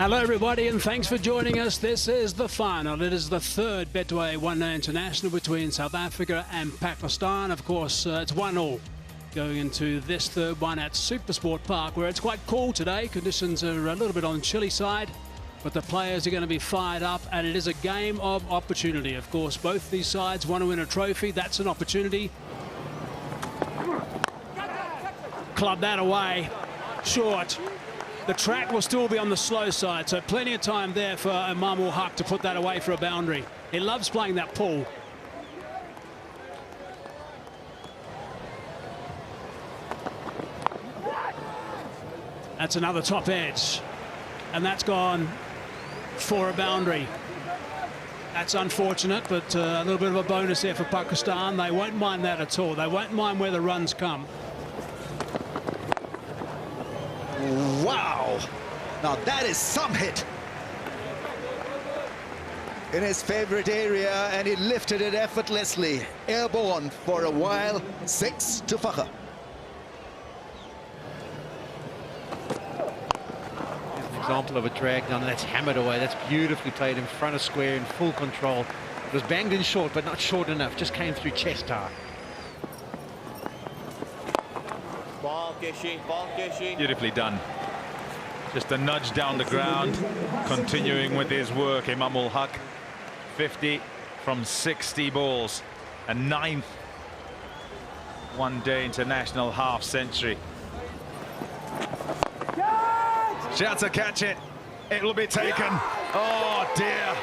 Hello everybody and thanks for joining us. This is the final. It is the third Betway one-day international between South Africa and Pakistan. Of course, it's 1-1 going into this third one at SuperSport Park, where it's quite cool today. Conditions are a little bit on the chilly side, but the players are going to be fired up, and it is a game of opportunity. Of course, both these sides want to win a trophy. That's an opportunity. Club that away. Short. The track will still be on the slow side, so plenty of time there for Memescats to put that away for a boundary. He loves playing that pull. That's another top edge, and that's gone for a boundary. That's unfortunate, but a little bit of a bonus there for Pakistan. They won't mind that at all. They won't mind where the runs come. Wow! Now that is some hit. In his favorite area, and he lifted it effortlessly. Airborne for a while. 6 to Fakhr. Here's an example of a drag down, and that's hammered away. That's beautifully played in front of square in full control. It was banged in short, but not short enough. Just came through chest high. Beautifully done. Just a nudge down the ground, continuing with his work. Memescats, 50 from 60 balls, a 9th one-day international half century. Shouts to catch it. It will be taken. Oh dear.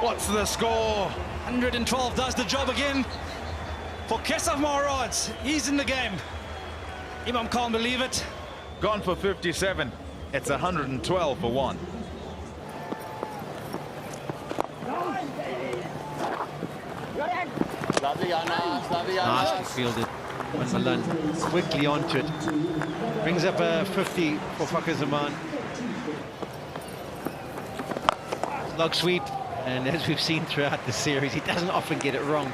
What's the score? 112 does the job again for Kesaf Maharaj. He's in the game. Imam can't believe it. Gone for 57. It's 112 for 1. Nicely fielded. Van Malone quickly onto it. Brings up a 50 for Fakhr Zaman. Log sweep, and as we've seen throughout the series, he doesn't often get it wrong.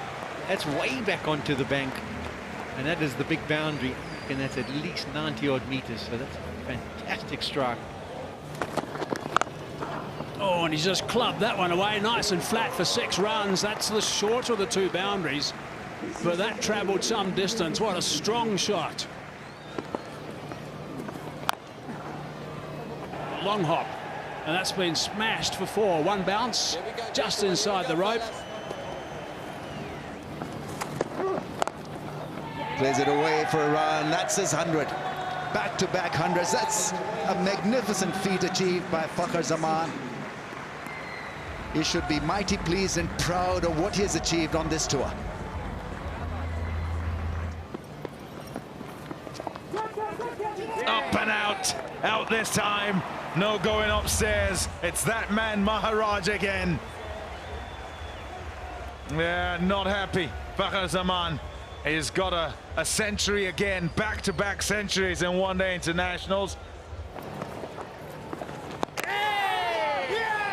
That's way back onto the bank, and that is the big boundary. And that's at least 90-odd meters, so that's a fantastic strike. Oh, and he's just clubbed that one away nice and flat for 6 runs. That's the shorter of the 2 boundaries, but that travelled some distance. What a strong shot. Long hop, and that's been smashed for 4. 1 bounce just inside the rope. Plays it away for a run. That's his 100. Back-to-back hundreds. That's a magnificent feat achieved by Fakhr Zaman. He should be mighty pleased and proud of what he has achieved on this tour. Up and out. Out this time. No going upstairs. It's that man Maharaj again. Yeah, not happy. Fakhr Zaman. He's got a century again, back-to-back centuries in one-day internationals.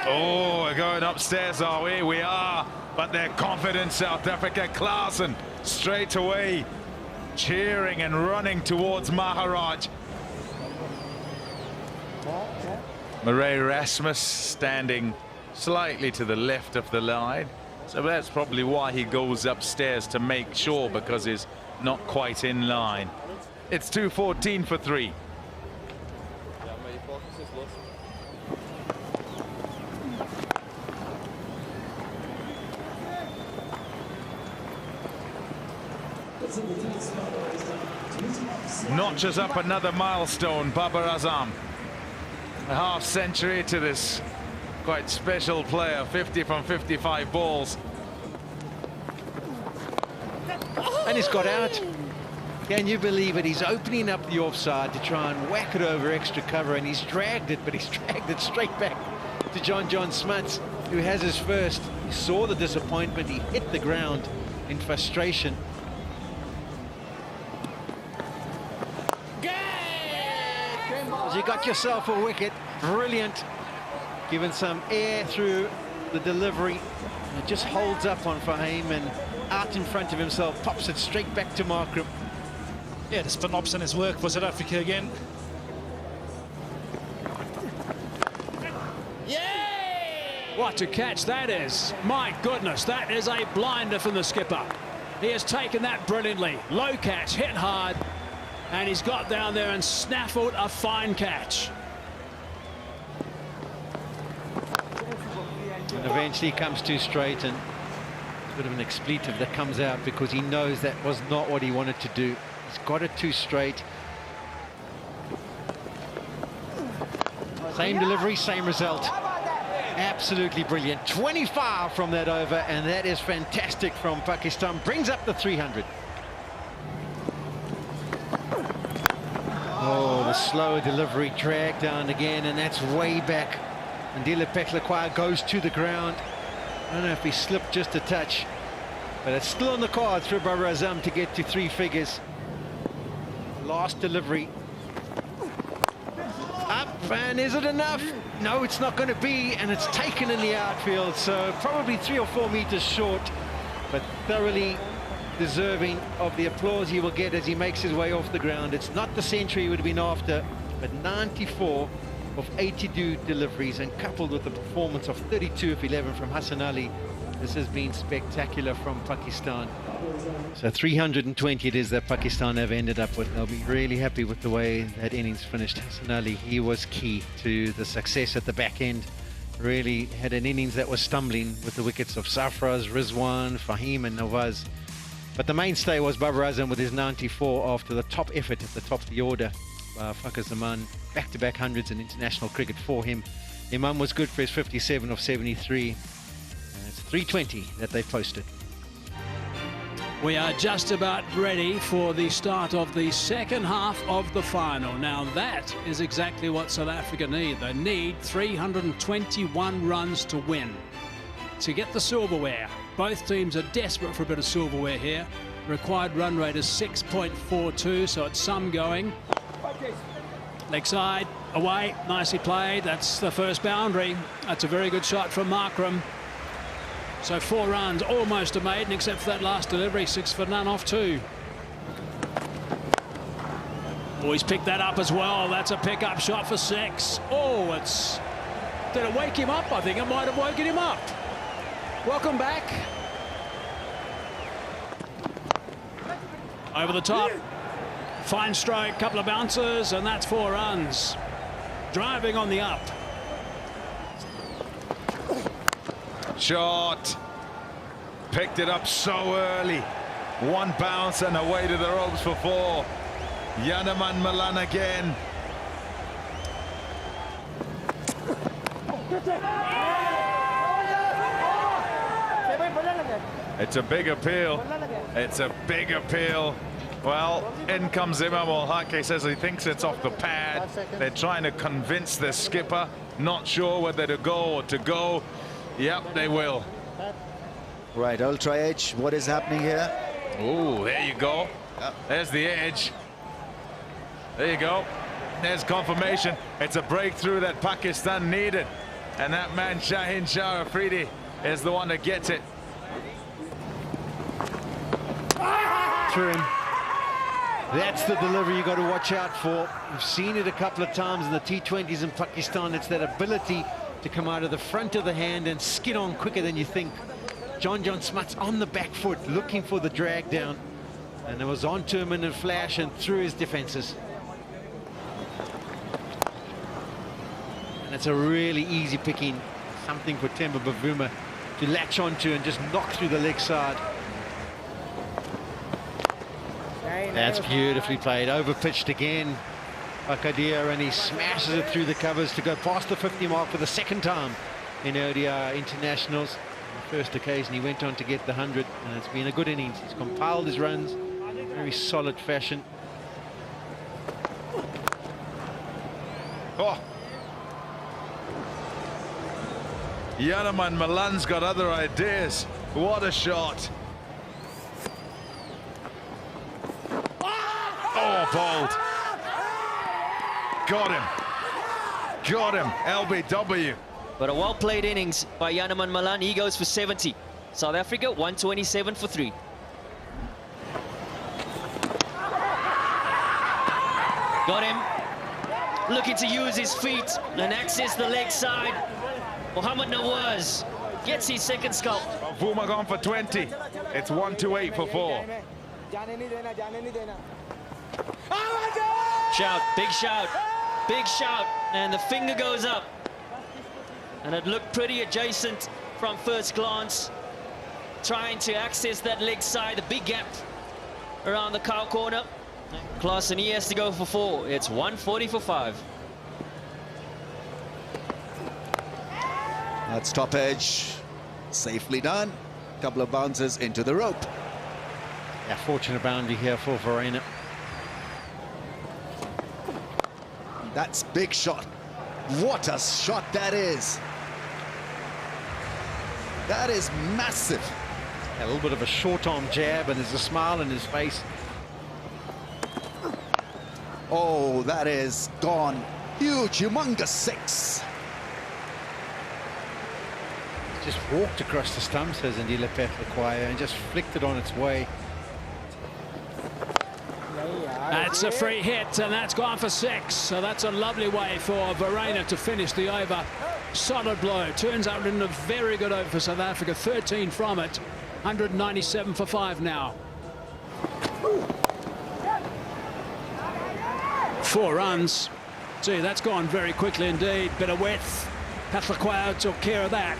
Oh, we're going upstairs, are we? We are, but they're confident, South Africa. Klaasen straight away, cheering and running towards Maharaj. Murray Rasmus standing slightly to the left of the line. So that's probably why he goes upstairs, to make sure, because he's not quite in line. It's 2:14 for 3. Notches up another milestone, Babar Azam. A half century to this quite special player, 50 from 55 balls. And he's got out. Can you believe it? He's opening up the offside to try and whack it over extra cover, and he's dragged it, but he's dragged it straight back to John Smuts, who has his first. He saw the disappointment. He hit the ground in frustration. You got yourself a wicket. Brilliant. Given some air through the delivery. It just holds up on Fahim, and out in front of himself, pops it straight back to Markram. Yeah, the spin ops in his work for South Africa again. What a catch that is. My goodness, that is a blinder from the skipper. He has taken that brilliantly. Low catch, hit hard, and he's got down there and snaffled a fine catch. And eventually comes too straight, and a bit of an expletive that comes out because he knows that was not what he wanted to do. He's got it too straight. Same delivery, same result. Absolutely brilliant. 25 from that over, and that is fantastic from Pakistan. Brings up the 300. Oh, the slower delivery, dragged down again, and that's way back. And Ndile Peklakwa goes to the ground. I don't know if he slipped just a touch, but it's still on the cards for Babar Azam to get to 3 figures. Last delivery. Up, and is it enough? No, it's not going to be, and it's taken in the outfield, so probably 3 or 4 meters short, but thoroughly deserving of the applause he will get as he makes his way off the ground. It's not the century he would have been after, but 94 of 82 deliveries, and coupled with the performance of 32 of 11 from Hassan Ali, this has been spectacular from Pakistan. So 320 it is that Pakistan have ended up with. They'll be really happy with the way that innings finished. Hassan Ali, he was key to the success at the back end. Really had an innings that was stumbling with the wickets of Safraz, Rizwan, Fahim and Nawaz. But the mainstay was Babar Azam with his 94 after the top effort at the top of the order. Fakhar Zaman, back-to-back hundreds in international cricket for him. Imam was good for his 57 of 73. And it's 320 that they've posted. We are just about ready for the start of the second half of the final. Now that is exactly what South Africa need. They need 321 runs to win, to get the silverware. Both teams are desperate for a bit of silverware here. Required run rate is 6.42, so it's some going. Leg side, away, nicely played. That's the first boundary. That's a very good shot from Markram. So 4 runs almost a maiden, except for that last delivery. 6 for none off 2. Oh, he's picked that up as well. That's a pickup shot for 6. Oh, it's... Did it wake him up? I think it might have woken him up. Welcome back. Over the top. Fine stroke, couple of bounces, and that's 4 runs. Driving on the up. Shot. Picked it up so early. 1 bounce and away to the ropes for 4. Yanaman Malan again. It's a big appeal. It's a big appeal. Well, in comes Imam Ul-Haq. He says he thinks it's off the pad. They're trying to convince the skipper. Not sure whether to go or to go. Yep, they will. Right, ultra edge. What is happening here? Oh, there you go. Yep. There's the edge. There you go. There's confirmation. It's a breakthrough that Pakistan needed. And that man, Shaheen Shah Afridi, is the one that gets it. Through him. That's the delivery you got to watch out for. We've seen it a couple of times in the T20s in Pakistan. It's that ability to come out of the front of the hand and skid on quicker than you think. John Smuts on the back foot looking for the drag down, and it was onto him in a flash and through his defenses. And it's a really easy picking, something for Temba Bavuma to latch onto and just knock through the leg side. That's beautifully played. Over pitched again by Kadir, and he smashes it through the covers to go past the 50 mark for the 2nd time in ODI internationals. On the first occasion he went on to get the 100, and it's been a good innings. He's compiled his runs in very solid fashion. Oh. Yanaman Malan's got other ideas. What a shot. Oh, bold. Got him. Got him. LBW. But a well-played innings by Yanaman Malan. He goes for 70. South Africa, 127 for 3. Got him. Looking to use his feet and access the leg side. Mohamed Nawaz gets his second scalp. Vuma gone for 20. It's 128 for 4. Shout, big shout, and the finger goes up. And it looked pretty adjacent from first glance, trying to access that leg side, the big gap around the cow corner. Klaasen, he has to go for 4. It's 140 for 5. That's top edge. Safely done. Couple of bounces into the rope. Yeah, fortunate boundary here for Verena. That's big shot. What a shot that is. That is massive. A little bit of a short arm jab, and there's a smile in his face. Oh, that is gone. Huge, humongous 6. Just walked across the stumps, as Andile Petlaquaya, and just flicked it on its way. That's a free hit, and that's gone for 6. So that's a lovely way for Verena to finish the over. Solid blow. Turns out in a very good over for South Africa. 13 from it. 197 for 5 now. 4 runs. Gee, that's gone very quickly indeed. Bit of width. Petlaquaya took care of that.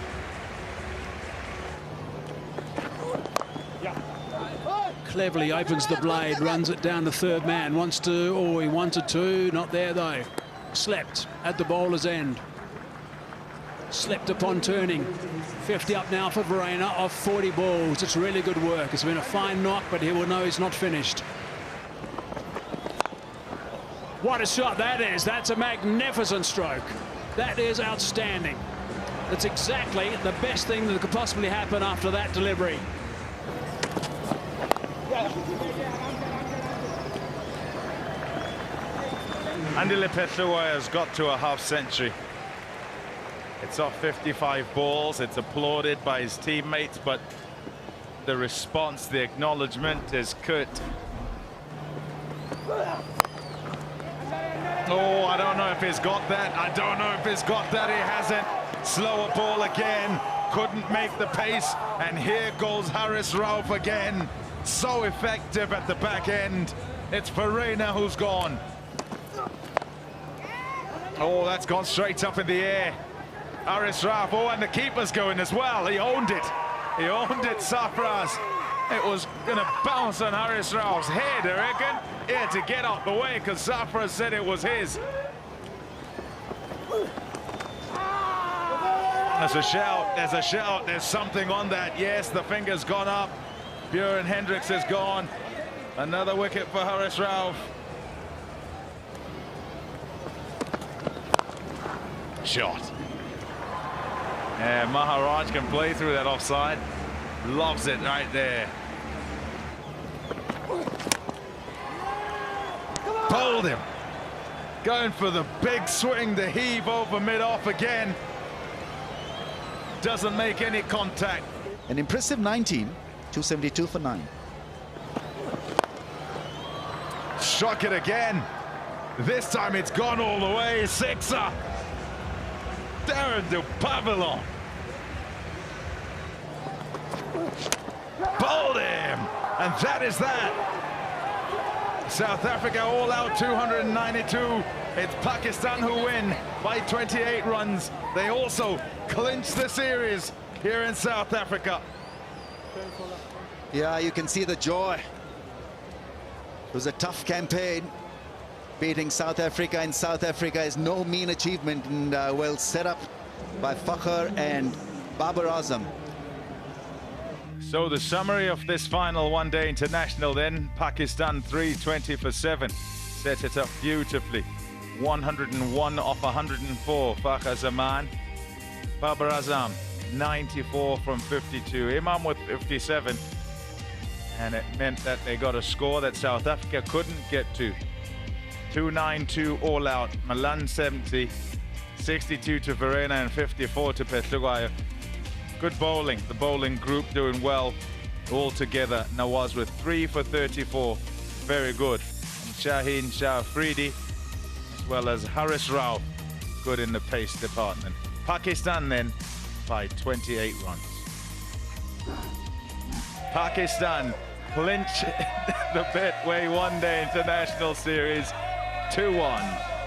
Cleverly opens the blade, runs it down to third man. Wants to, or he wanted to, not there though. Slept at the bowler's end. Slept upon turning. 50 up now for Verena off 40 balls. It's really good work. It's been a fine knock, but he will know he's not finished. What a shot that is. That's a magnificent stroke. That is outstanding. That's exactly the best thing that could possibly happen after that delivery. Andile Petlaquaya has got to a half century. It's off 55 balls. It's applauded by his teammates, but the response, the acknowledgement is curt. Oh, I don't know if he's got that. I don't know if he's got that. He hasn't. Slower ball again. Couldn't make the pace. And here goes Haris Rauf again. So effective at the back end. It's Verena who's gone. Oh, that's gone straight up in the air. Haris Rauf. Oh, and the keeper's going as well. He owned it. He owned it, Safraz. It was going to bounce on Haris Rauf's head, I reckon. He had to get out the way because Safraz said it was his. There's a shout. There's a shout. There's something on that. Yes, the finger's gone up. Björn Hendricks is gone. Another wicket for Haris Rauf. Shot. Yeah, Maharaj can play through that offside. Loves it right there. Bowled him. Going for the big swing, the heave over mid-off again. Doesn't make any contact. An impressive 19, 272 for 9. Struck it again. This time it's gone all the way. Sixer. Darren de Pavillon. Bowled him. And that is that. South Africa all out 292. It's Pakistan who win by 28 runs. They also clinch the series here in South Africa. Yeah, you can see the joy. It was a tough campaign. Beating South Africa in South Africa is no mean achievement, and well set up by Fakhr and Babar Azam. So the summary of this final one-day international then: Pakistan 320 for 7, set it up beautifully. 101 off 104, Fakhr Zaman. Babar Azam 94 from 52, Imam with 57, and it meant that they got a score that South Africa couldn't get to. 292 all out, Malan 70, 62 to Verena and 54 to Petlaquaya. Good bowling, the bowling group doing well all together. Nawaz with 3 for 34, very good. And Shaheen Shah Afridi, as well as Haris Rauf, good in the pace department. Pakistan then by 28 runs. Pakistan clinch the Betway One Day International Series 2-1.